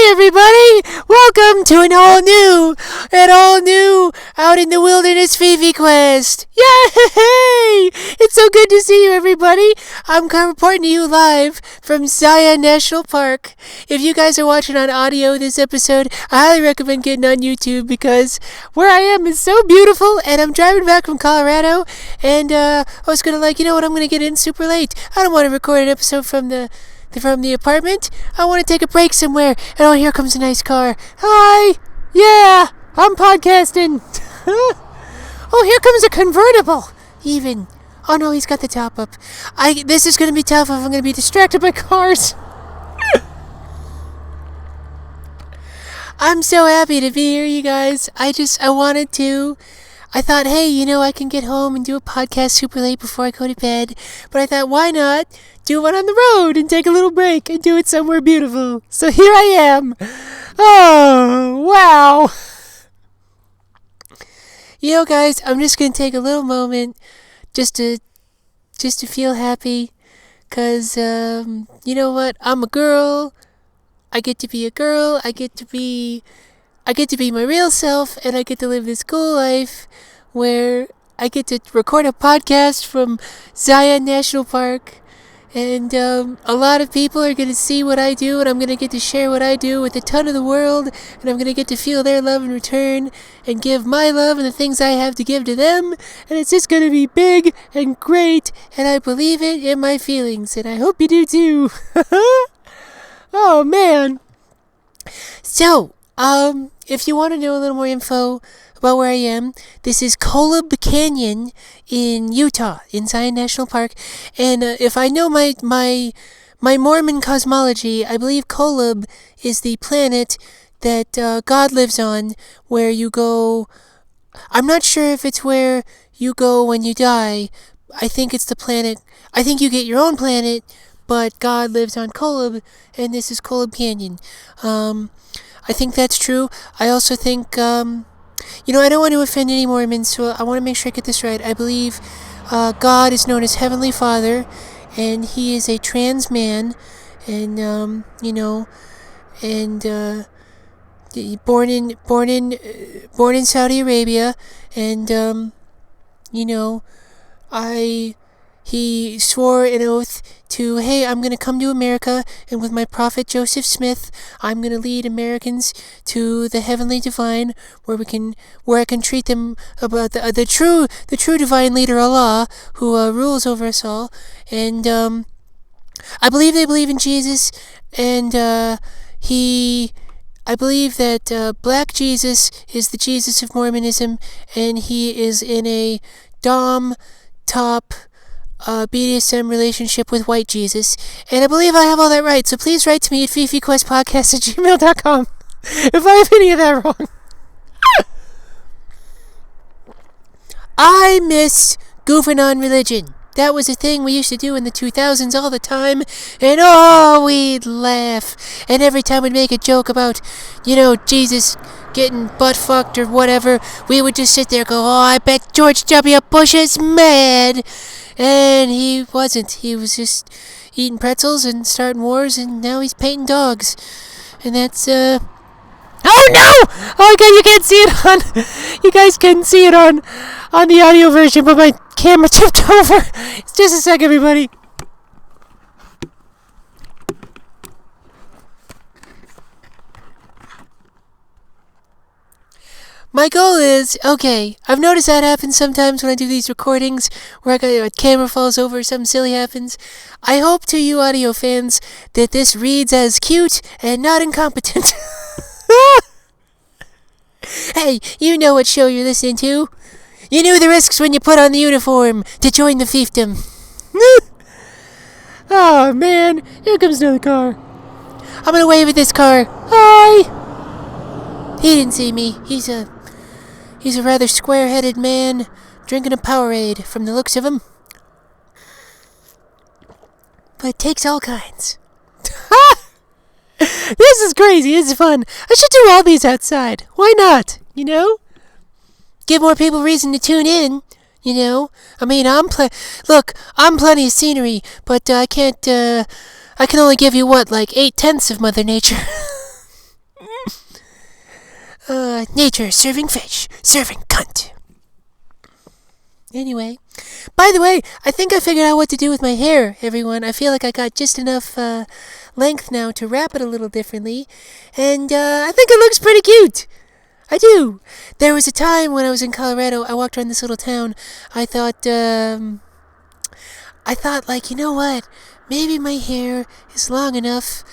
Hey everybody! Welcome to an all new out in the wilderness Fifi Quest! Yay! It's so good to see you everybody! I'm reporting to you live from Zion National Park. If you guys are watching on audio this episode, I highly recommend getting on YouTube because where I am is so beautiful and I'm driving back from Colorado and I was gonna I'm gonna get in super late. I don't want to record an episode from the apartment. I want to take a break somewhere. And oh, here comes a nice car. Hi! Yeah! I'm podcasting! Oh, here comes a convertible! Even. Oh no, he's got the top up. This is going to be tough if I'm going to be distracted by cars. I'm so happy to be here, you guys. I thought, hey, I can get home and do a podcast super late before I go to bed. But I thought, why not do one on the road and take a little break and do it somewhere beautiful? So here I am. Oh, wow. Guys, I'm just going to take a little moment just to feel happy. Because, you know what? I'm a girl. I get to be a girl. I get to be my real self, and I get to live this cool life where I get to record a podcast from Zion National Park, and a lot of people are going to see what I do, and I'm going to get to share what I do with a ton of the world, and I'm going to get to feel their love in return, and give my love and the things I have to give to them, and it's just going to be big and great, and I believe it in my feelings, and I hope you do too. Oh, man. So, if you want to know a little more info about where I am, this is Kolob Canyon in Utah, in Zion National Park. And if I know my Mormon cosmology, I believe Kolob is the planet that God lives on, where you go. I'm not sure if it's where you go when you die. I think it's the planet. I think you get your own planet, but God lives on Kolob, and this is Kolob Canyon. I think that's true. I also think, I don't want to offend any Mormons, so I want to make sure I get this right. I believe God is known as Heavenly Father, and He is a trans man, and born in Saudi Arabia, and he swore an oath to, hey, I'm going to come to America, and with my prophet Joseph Smith, I'm going to lead Americans to the heavenly divine, where I can treat them about the true divine leader Allah, who rules over us all. And I believe they believe in Jesus, and I believe that Black Jesus is the Jesus of Mormonism, and he is in a top BDSM relationship with white Jesus, and I believe I have all that right, so please write to me at fifiquestpodcast@gmail.com if I have any of that wrong. I miss goofing on religion. That was a thing we used to do in the 2000s all the time, and we'd laugh, and every time we'd make a joke about, Jesus getting butt-fucked or whatever, we would just sit there and go, I bet George W. Bush is mad. And he wasn't. He was just eating pretzels and starting wars, and now he's painting dogs. And that's, Oh no! Oh god, you can't see it on... You guys couldn't see it on the audio version, but my camera tipped over. It's just a sec, everybody. My goal is, I've noticed that happens sometimes when I do these recordings, where a camera falls over or something silly happens. I hope to you audio fans that this reads as cute and not incompetent. Hey, you know what show you're listening to. You knew the risks when you put on the uniform to join the fiefdom. Oh man, here comes another car. I'm gonna wave at this car. Hi! He didn't see me. He's a rather square-headed man drinking a Powerade from the looks of him. But it takes all kinds. This is crazy. This is fun. I should do all these outside. Why not? Give more people reason to tune in. I mean, I'm plenty of scenery, but I can't. I can only give you like 8/10 of Mother Nature. Nature serving fish, serving cunt. Anyway, by the way, I think I figured out what to do with my hair, everyone. I feel like I got just enough length now to wrap it a little differently, and I think it looks pretty cute. I do. There was a time when I was in Colorado, I walked around this little town, I thought, like, you know what? Maybe my hair is long enough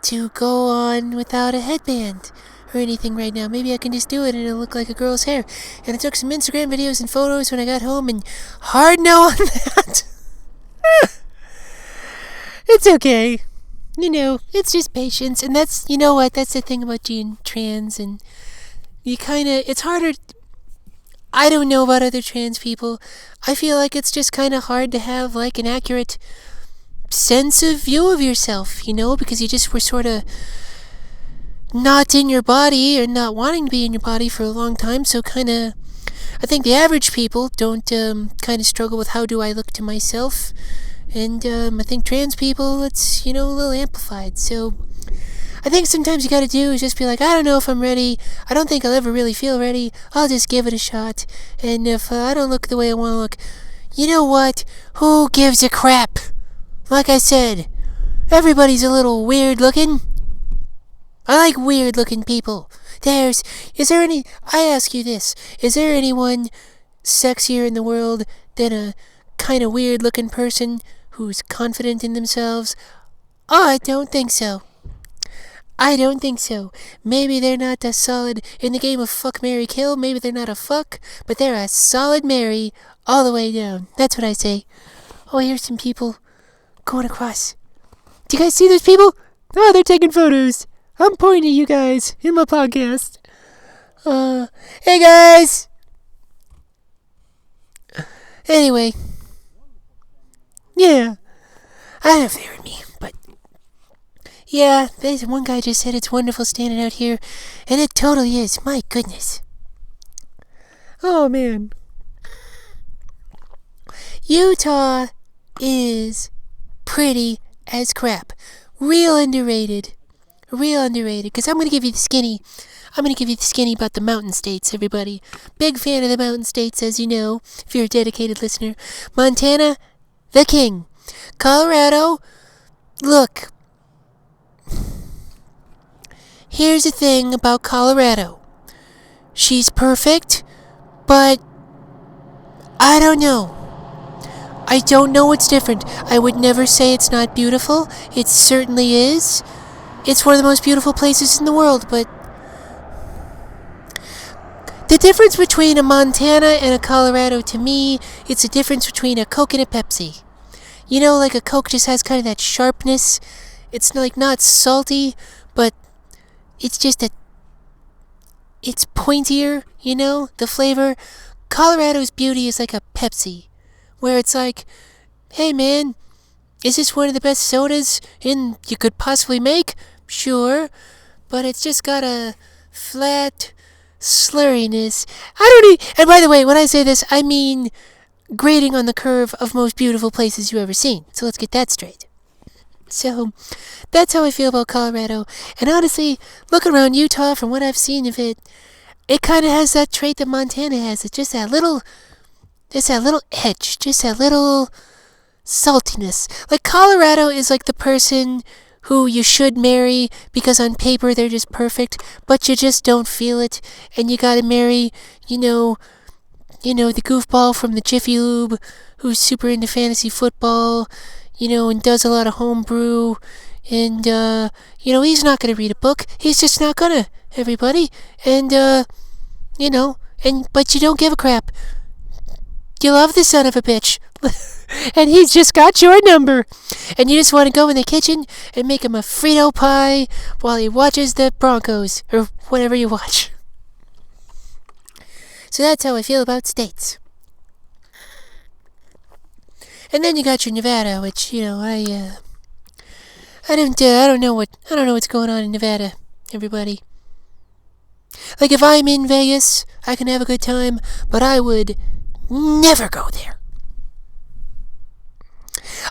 to go on without a headband or anything right now. Maybe I can just do it and it'll look like a girl's hair. And I took some Instagram videos and photos when I got home, and hard no on that. It's okay. You know, it's just patience. And that's, you know what, that's the thing about being trans, and you it's harder. I don't know about other trans people. I feel like it's just kind of hard to have like an accurate sense of view of yourself, you know, because you just were sort of not in your body or not wanting to be in your body for a long time. So I think the average people don't kind of struggle with how do I look to myself. And I think trans people, it's, you know, a little amplified. So I think sometimes you gotta do is just be like, I don't know if I'm ready. I don't think I'll ever really feel ready. I'll just give it a shot. And if I don't look the way I want to look, you know what? Who gives a crap? Like I said, everybody's a little weird looking. I like weird looking people. I ask you this, is there anyone sexier in the world than a kind of weird looking person who's confident in themselves? Oh, I don't think so. Maybe they're not a solid in the game of fuck, marry, kill. Maybe they're not a fuck, but they're a solid marry all the way down. That's what I say. Oh, here's some people going across. Do you guys see those people? Oh, they're taking photos. I'm pointing at you guys in my podcast. Hey guys! Anyway. Yeah. I don't know if they heard me, but yeah, there's one guy just said it's wonderful standing out here, and it totally is. My goodness. Oh, man. Utah is pretty as crap. Real underrated. Because I'm going to give you the skinny about the mountain states, everybody. Big fan of the mountain states, as you know, if you're a dedicated listener. Montana, the king. Colorado, look. Here's the thing about Colorado. She's perfect, but I don't know. I don't know what's different. I would never say it's not beautiful. It certainly is. It's one of the most beautiful places in the world, but the difference between a Montana and a Colorado, to me, it's a difference between a Coke and a Pepsi. You know, like a Coke just has kind of that sharpness. It's like not salty, but it's just it's pointier, you know, the flavor. Colorado's beauty is like a Pepsi, where it's like, hey man, is this one of the best sodas you could possibly make? Sure, but it's just got a flat slurriness. And by the way, when I say this, I mean grading on the curve of most beautiful places you've ever seen. So let's get that straight. So that's how I feel about Colorado. And honestly, looking around Utah, from what I've seen of it, it kind of has that trait that Montana has. It's just that little edge, just that little saltiness. Like Colorado is like the person who you should marry because on paper they're just perfect, but you just don't feel it, and you gotta marry, you know, the goofball from the Jiffy Lube who's super into fantasy football, you know, and does a lot of homebrew, and, you know, he's not gonna read a book. He's just not gonna, everybody. And, you know, but you don't give a crap. You love the son of a bitch. And he's just got your number. And you just want to go in the kitchen and make him a Frito pie while he watches the Broncos, or whatever you watch. So that's how I feel about states. And then you got your Nevada, which, you know, I don't know what's going on in Nevada, everybody. Like, if I'm in Vegas, I can have a good time, but I would never go there.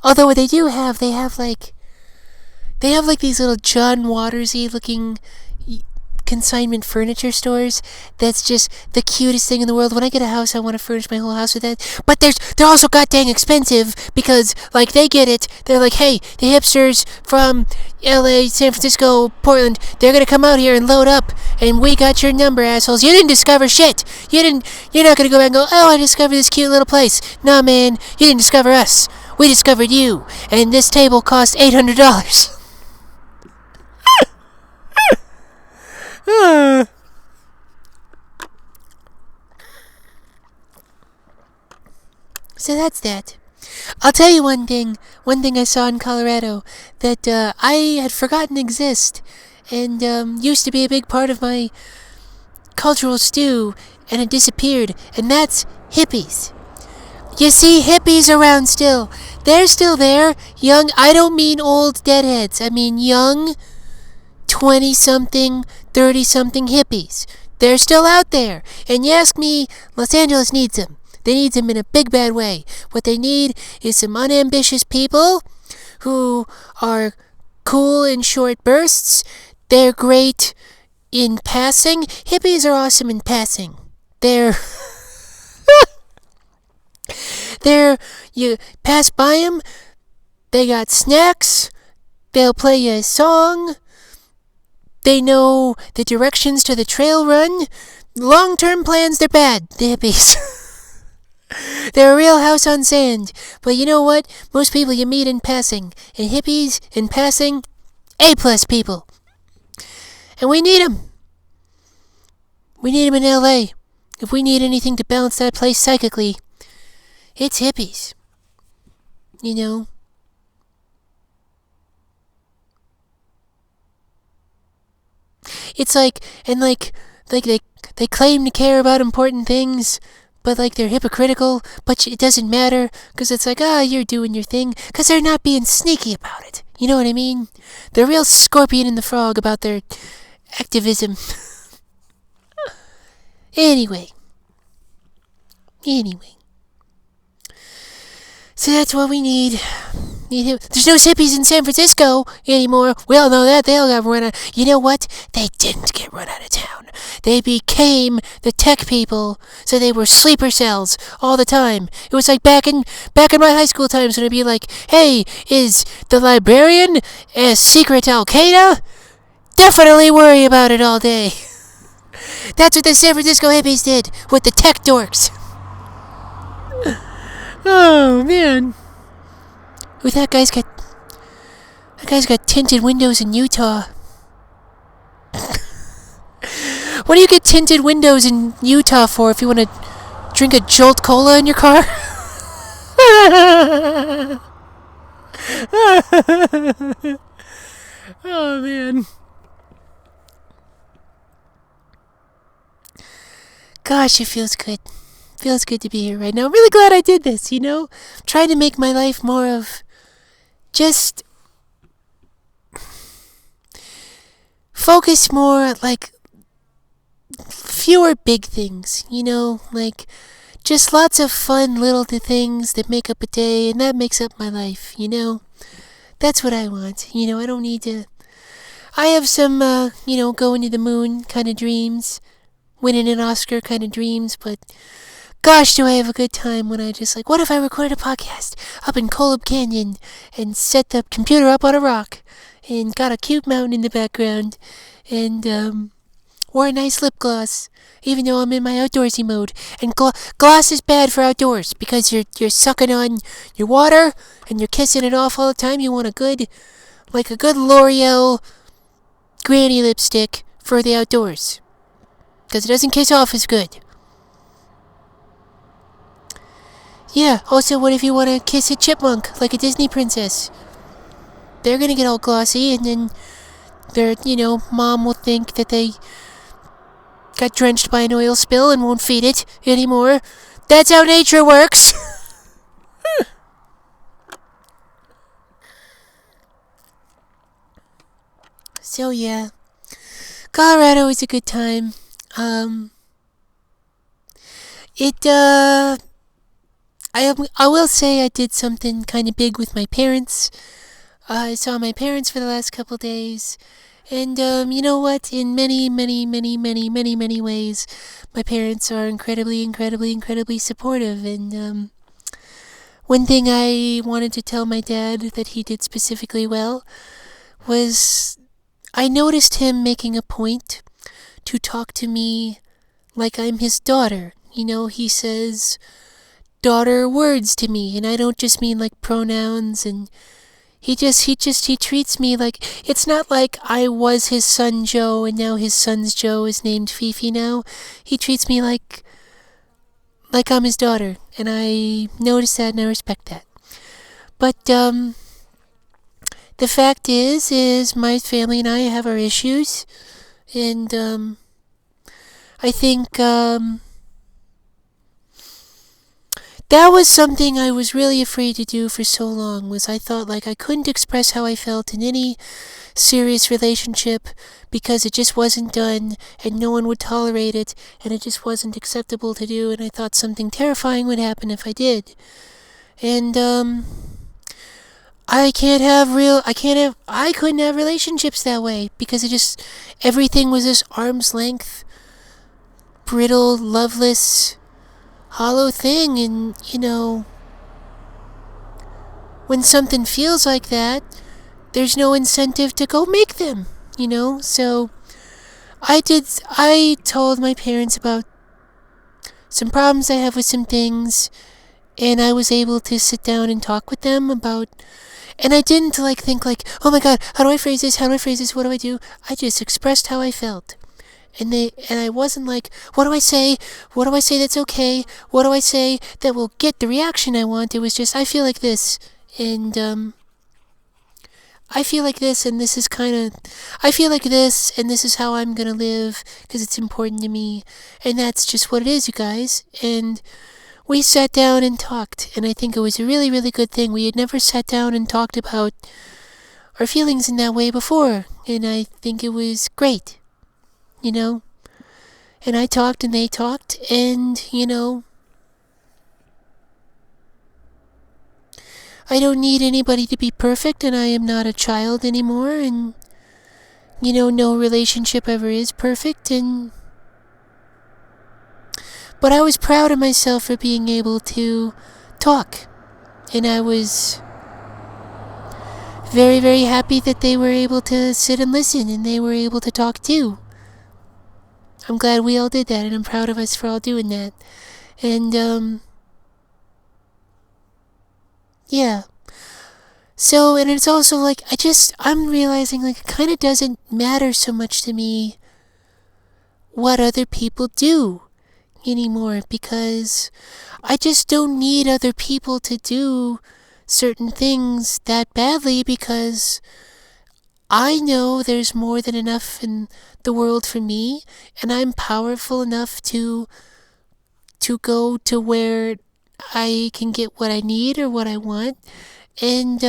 Although what they have like these little John Watersy looking consignment furniture stores. That's just the cutest thing in the world. When I get a house, I want to furnish my whole house with that. But they're also goddamn expensive because, like, they get it. They're like, hey, the hipsters from LA, San Francisco, Portland, they're gonna come out here and load up, and we got your number, assholes. You didn't discover shit. You're not gonna go back and go, oh, I discovered this cute little place. Nah, man, you didn't discover us. We discovered you, and this table cost $800. So that's that. I'll tell you one thing I saw in Colorado that I had forgotten exist, and used to be a big part of my cultural stew, and it disappeared, and that's hippies. You see hippies around still. They're still there. Young, I don't mean old deadheads. I mean young 20-something, 30-something hippies. They're still out there. And you ask me, Los Angeles needs them. They need them in a big bad way. What they need is some unambitious people who are cool in short bursts. They're great in passing. Hippies are awesome in passing. You pass by them, they got snacks, they'll play you a song, they know the directions to the trail run. Long-term plans, they're bad, the hippies. They're a real house on sand. But you know what? Most people you meet in passing. And hippies in passing, A-plus people. And we need them. We need them in LA. If we need anything to balance that place psychically, it's hippies. You know? It's like, and like they claim to care about important things, but like they're hypocritical, but it doesn't matter, because it's like, you're doing your thing, because they're not being sneaky about it. You know what I mean? They're real Scorpion and the Frog about their activism. Anyway. So that's what we need. There's no hippies in San Francisco anymore. We all know that. They all got run out. You know what? They didn't get run out of town. They became the tech people, so they were sleeper cells all the time. It was like back in my high school times when it'd be like, hey, is the librarian a secret Al-Qaeda? Definitely worry about it all day. That's what the San Francisco hippies did with the tech dorks. Oh, man. Ooh, that guy's got tinted windows in Utah. What do you get tinted windows in Utah for if you want to drink a Jolt Cola in your car? Oh, man. Gosh, it feels good. Feels good to be here right now. I'm really glad I did this, I'm trying to make my life more of just focus more, like, fewer big things, like just lots of fun little things that make up a day, and that makes up my life, That's what I want, I don't need to. I have some, going to the moon kind of dreams, winning an Oscar kind of dreams, but gosh, do I have a good time when I just what if I recorded a podcast up in Kolob Canyon and set the computer up on a rock and got a cute mountain in the background and wore a nice lip gloss, even though I'm in my outdoorsy mode. And gloss is bad for outdoors because you're sucking on your water and you're kissing it off all the time. You want a good L'Oreal granny lipstick for the outdoors because it doesn't kiss off as good. Yeah, also, what if you want to kiss a chipmunk like a Disney princess? They're gonna get all glossy, and then their, mom will think that they got drenched by an oil spill and won't feed it anymore. That's how nature works! So, yeah. Colorado is a good time. I will say I did something kind of big with my parents. I saw my parents for the last couple days, And you know what? In many, many, many, many, many, many ways, my parents are incredibly, incredibly, incredibly supportive. And one thing I wanted to tell my dad that he did specifically well was I noticed him making a point to talk to me like I'm his daughter. He says daughter words to me, and I don't just mean like pronouns, and he treats me like, it's not like I was his son Joe and now his son's Joe is named Fifi now. He treats me like I'm his daughter, and I notice that and I respect that. But the fact is my family and I have our issues, and I think that was something I was really afraid to do for so long, was I thought like I couldn't express how I felt in any serious relationship because it just wasn't done and no one would tolerate it and it just wasn't acceptable to do, and I thought something terrifying would happen if I did. And I couldn't have relationships that way because everything was this arm's length, brittle, loveless, hollow thing. And when something feels like that, there's no incentive to go make them. So I told my parents about some problems I have with some things, and I was able to sit down and talk with them about, and I didn't think oh my god, how do I phrase this, what do I do? I just expressed how I felt. And I wasn't like, what do I say that's okay, what do I say that will get the reaction I want? It was just, I feel like this, and I feel like this, and this is I feel like this, and this is how I'm gonna live, because it's important to me, and that's just what it is, you guys. And we sat down and talked, and I think it was a really, really good thing. We had never sat down and talked about our feelings in that way before, and I think it was great, And I talked, and they talked, and, I don't need anybody to be perfect, and I am not a child anymore, and, no relationship ever is perfect, but I was proud of myself for being able to talk, and I was very, very happy that they were able to sit and listen, and they were able to talk too. I'm glad we all did that, and I'm proud of us for all doing that. And, yeah. So, and it's also like, I'm realizing like it kind of doesn't matter so much to me what other people do anymore, because I just don't need other people to do certain things that badly, because I know there's more than enough in the world for me, and I'm powerful enough to go to where I can get what I need or what I want. And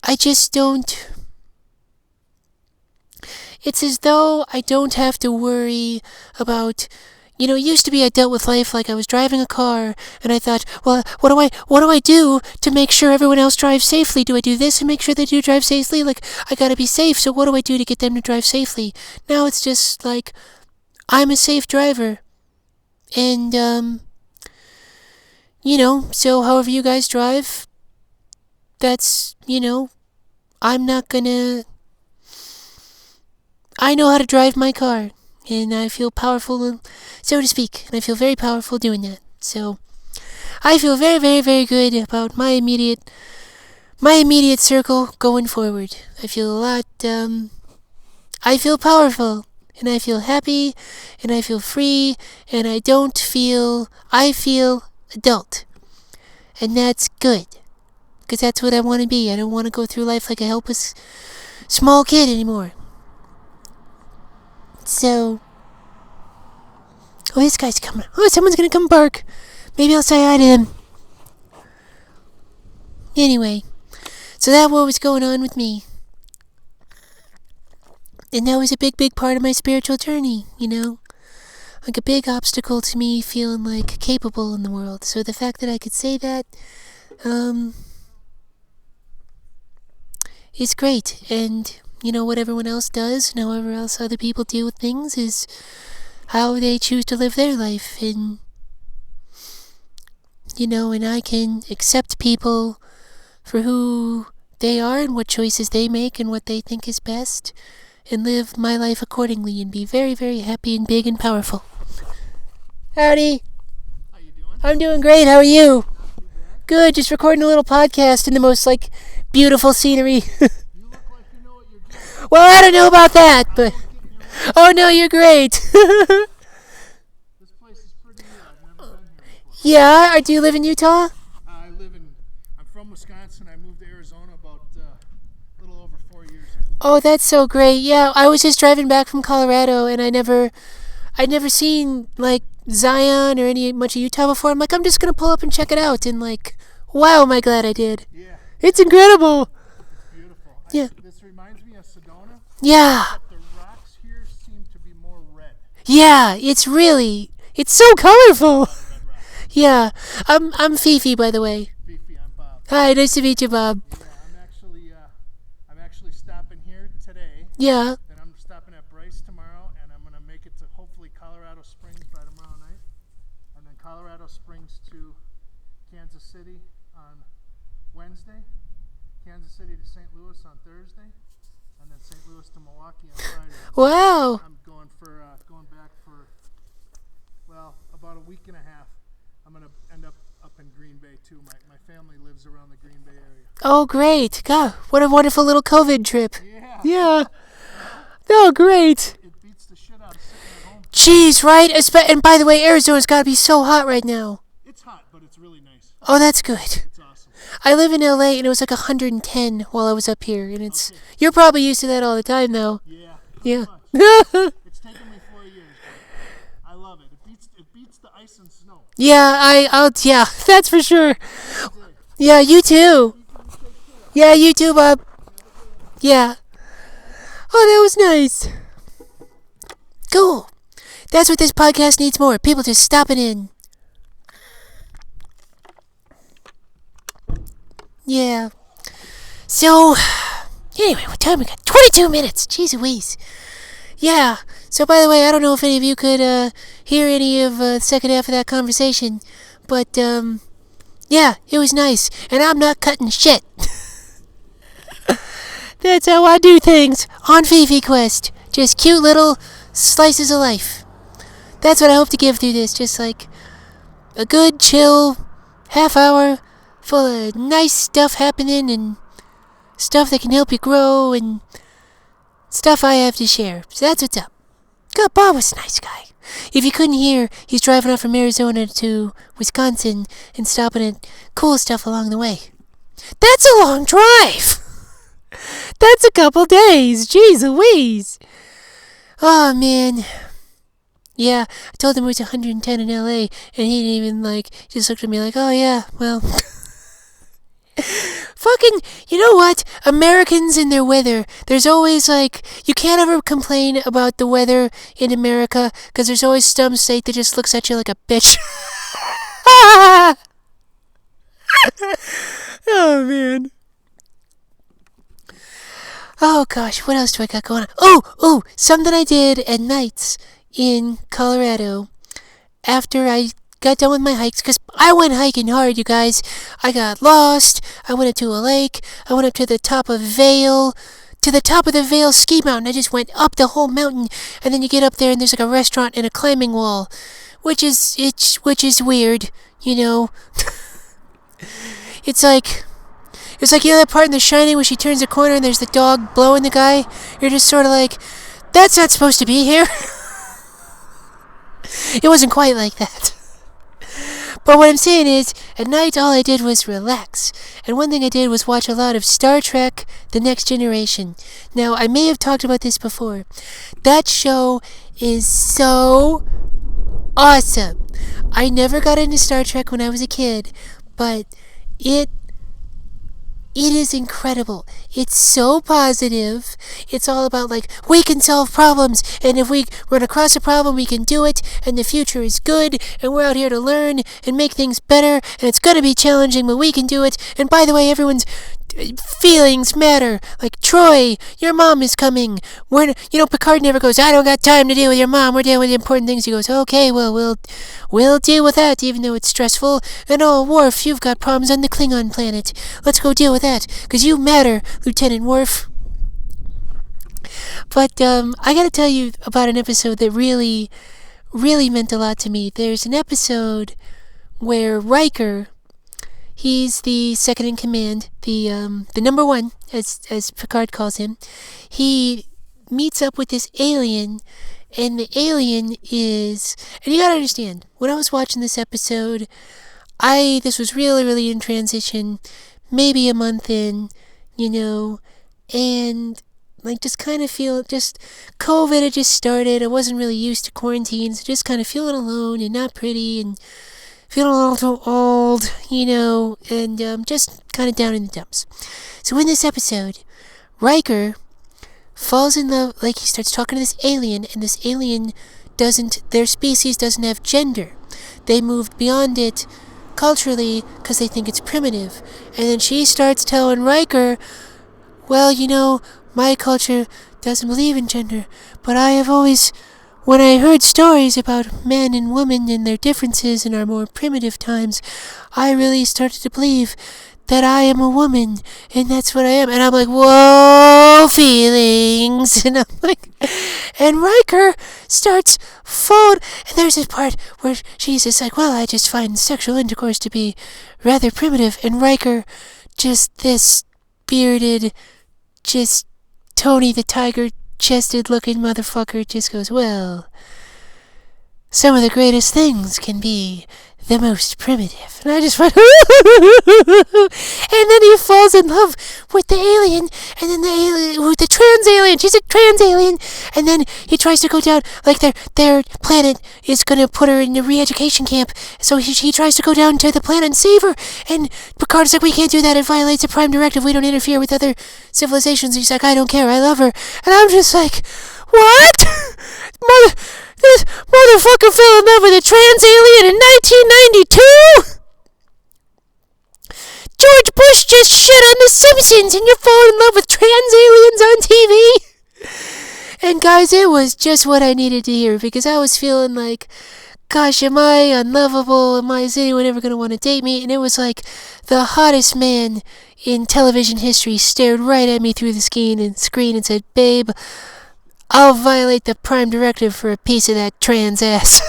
I just don't. It's as though I don't have to worry about, it used to be I dealt with life like I was driving a car, and I thought, well, what do I do to make sure everyone else drives safely? Do I do this and make sure they do drive safely? Like, I gotta be safe, so what do I do to get them to drive safely? Now it's just like, I'm a safe driver. And, so however you guys drive, that's, I'm not gonna. I know how to drive my car, and I feel powerful, so to speak, and I feel very powerful doing that. So I feel very, very, very good about my immediate circle going forward. I feel a lot. I feel powerful, and I feel happy, and I feel free, and I feel adult, and that's good, because that's what I want to be. I don't want to go through life like a helpless small kid anymore. So, this guy's coming. Oh, someone's gonna come bark. Maybe I'll say hi to him. Anyway, so that's what was going on with me. And that was a big, big part of my spiritual journey, like a big obstacle to me feeling like capable in the world. So the fact that I could say that, is great. And what everyone else does and however else other people deal with things is how they choose to live their life. And and I can accept people for who they are and what choices they make and what they think is best, and live my life accordingly and be very, very happy and big and powerful. Howdy. How you doing? I'm doing great. How are you? Good. Just recording a little podcast in the most beautiful scenery. You look like you know what you're doing. Well, I don't know about that, but oh no, you're great. This place is pretty new. I've never been here before. Yeah. Do you live in Utah? I'm from Wisconsin. I moved to Arizona about a little over 4 years ago. Oh, that's so great. Yeah, I was just driving back from Colorado, and I'd never seen Zion or much of Utah before. I'm like, I'm just gonna pull up and check it out, and wow, am I glad I did. Yeah. It's incredible. It's beautiful. Yeah. This reminds me of Sedona. Yeah. But the rocks here seem to be more red. Yeah, it's so colorful. Red rocks. Yeah. I'm Fifi, by the way. Fifi, I'm Bob. Hi, nice to meet you, Bob. Yeah, I'm actually stopping here today. Yeah. Then I'm stopping at Bryce tomorrow, and I'm gonna make it to hopefully Colorado Springs by tomorrow night, and then Colorado Springs to Kansas City on Wednesday, Kansas City to St. Louis on Thursday, and then St. Louis to Milwaukee on Friday. Wow. I'm going back for about a week and a half. I'm gonna end up in Green Bay too. My family lives around the Green Bay area. Oh, great. God, what a wonderful little COVID trip. Yeah. Yeah. Oh, great. It beats the shit out of sitting at home. Jeez, right? And by the way, Arizona's got to be so hot right now. It's hot, but it's really nice. Oh, that's good. It's awesome. I live in LA, and it was 110 while I was up here, and you're probably used to that all the time, though. Yeah. Yeah. It's taken me 4 years, but I love it. It beats the ice and snow. Yeah, yeah, that's for sure. Yeah, you too. Yeah, you too, Bob. Yeah. Oh, that was nice. Cool. That's what this podcast needs more. People just stopping in. Yeah. So, anyway, what time we got? 22 minutes. Jeez Louise. Yeah. So, by the way, I don't know if any of you could hear any of the second half of that conversation, but yeah, it was nice, and I'm not cutting shit. That's how I do things on Fifi Quest. Just cute little slices of life. That's what I hope to give through this. Just a good, chill half hour full of nice stuff happening and stuff that can help you grow and stuff I have to share. So that's what's up. God, Bob was a nice guy. If you couldn't hear, he's driving off from Arizona to Wisconsin and stopping at cool stuff along the way. That's a long drive. That's a couple days. Jeez Louise. Oh, man. Yeah, I told him it was 110 in LA, and he didn't even, just looked at me like, oh, yeah, well. Fucking, you know what? Americans and their weather. There's always, you can't ever complain about the weather in America, because there's always some state that just looks at you like a bitch. Oh, man. Oh, gosh, what else do I got going on? Oh, something I did at nights in Colorado after I got done with my hikes, because I went hiking hard, you guys. I got lost. I went up to a lake. I went up to the top of the Vail ski mountain. I just went up the whole mountain, and then you get up there, and there's a restaurant and a climbing wall, which is weird, you know. It's like that part in The Shining where she turns the corner and there's the dog blowing the guy. You're just sort of like, that's not supposed to be here. It wasn't quite like that. But what I'm saying is, at night all I did was relax. And one thing I did was watch a lot of Star Trek: The Next Generation. Now, I may have talked about this before. That show is so awesome. I never got into Star Trek when I was a kid, but it It is incredible. It's so positive. It's all about like, we can solve problems, and if we run across a problem, we can do it, and the future is good, and we're out here to learn and make things better, and it's gonna be challenging, but we can do it. And by the way, everyone's feelings matter. Like, Troy, your mom is coming. Picard never goes, I don't got time to deal with your mom. We're dealing with important things. He goes, okay, well, we'll deal with that, even though it's stressful. And Worf, you've got problems on the Klingon planet. Let's go deal with that, because you matter, Lieutenant Worf. But I gotta tell you about an episode that really, really meant a lot to me. There's an episode where Riker, he's the second in command, the number one, as Picard calls him. He meets up with this alien, and the alien is... And you gotta understand, when I was watching this episode, this was really, really in transition, maybe a month in, and just kind of feel, COVID had just started. I wasn't really used to quarantine, so just kind of feeling alone and not pretty, and feeling a little old, and just kind of down in the dumps. So in this episode, Riker falls in love, he starts talking to this alien, and this alien their species doesn't have gender. They moved beyond it culturally because they think it's primitive. And then she starts telling Riker, well, my culture doesn't believe in gender, but I have always... When I heard stories about men and women and their differences in our more primitive times, I really started to believe that I am a woman, and that's what I am. And I'm like, whoa, feelings. And I'm like, and Riker starts falling. And there's this part where she's just like, well, I just find sexual intercourse to be rather primitive. And Riker, just this bearded, just Tony the Tiger chested looking motherfucker, just goes, well, some of the greatest things can be the most primitive. And I just went, and then he falls in love with the alien, and then the alien, with the trans alien. She's a trans alien, and then he tries to go down, their planet is gonna put her in a re-education camp, so he tries to go down to the planet and save her, and Picard's like, we can't do that, it violates a prime directive, we don't interfere with other civilizations. He's like, I don't care, I love her. And I'm just like, what? This motherfucker fell in love with a trans alien in 1992? George Bush just shit on The Simpsons, and you're falling in love with trans aliens on TV? And guys, it was just what I needed to hear, because I was feeling like, gosh, am I unlovable? Is anyone ever going to want to date me? And it was like the hottest man in television history stared right at me through the screen and said, babe, I'll violate the prime directive for a piece of that trans ass.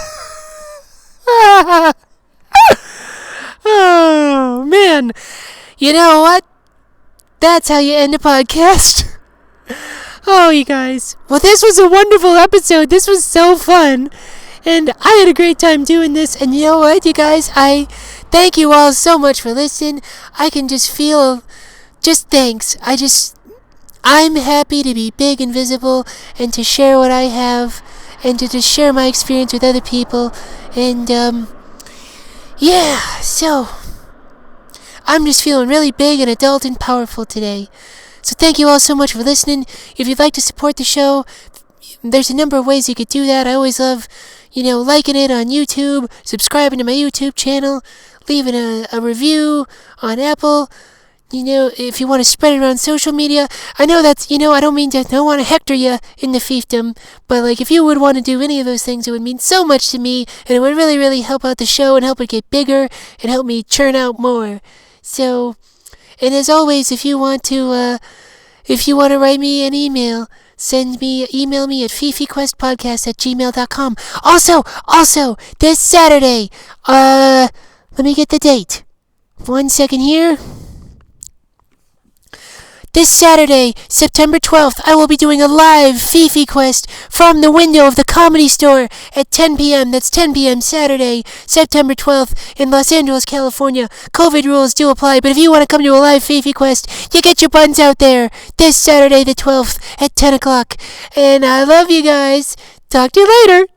Oh, man. You know what? That's how you end a podcast. Oh, you guys. Well, this was a wonderful episode. This was so fun. And I had a great time doing this. And you know what, you guys? I thank you all so much for listening. I can just feel... thanks. I'm happy to be big and visible, and to share what I have, and to just share my experience with other people, and, so, I'm just feeling really big and adult and powerful today. So thank you all so much for listening. If you'd like to support the show, there's a number of ways you could do that. I always love, liking it on YouTube, subscribing to my YouTube channel, leaving a review on Apple. If you want to spread it around social media. I know that's, I don't want to hector you in the fiefdom, but if you would want to do any of those things, it would mean so much to me, and it would really, really help out the show and help it get bigger and help me churn out more. So, and as always, if you want to write me an email, email me at fifiquestpodcast@gmail.com. Also, this Saturday, let me get the date. 1 second here. This Saturday, September 12th, I will be doing a live Fifi Quest from the window of the Comedy Store at 10 p.m. That's 10 p.m. Saturday, September 12th in Los Angeles, California. COVID rules do apply, but if you want to come to a live Fifi Quest, you get your buns out there this Saturday the 12th at 10 o'clock. And I love you guys. Talk to you later.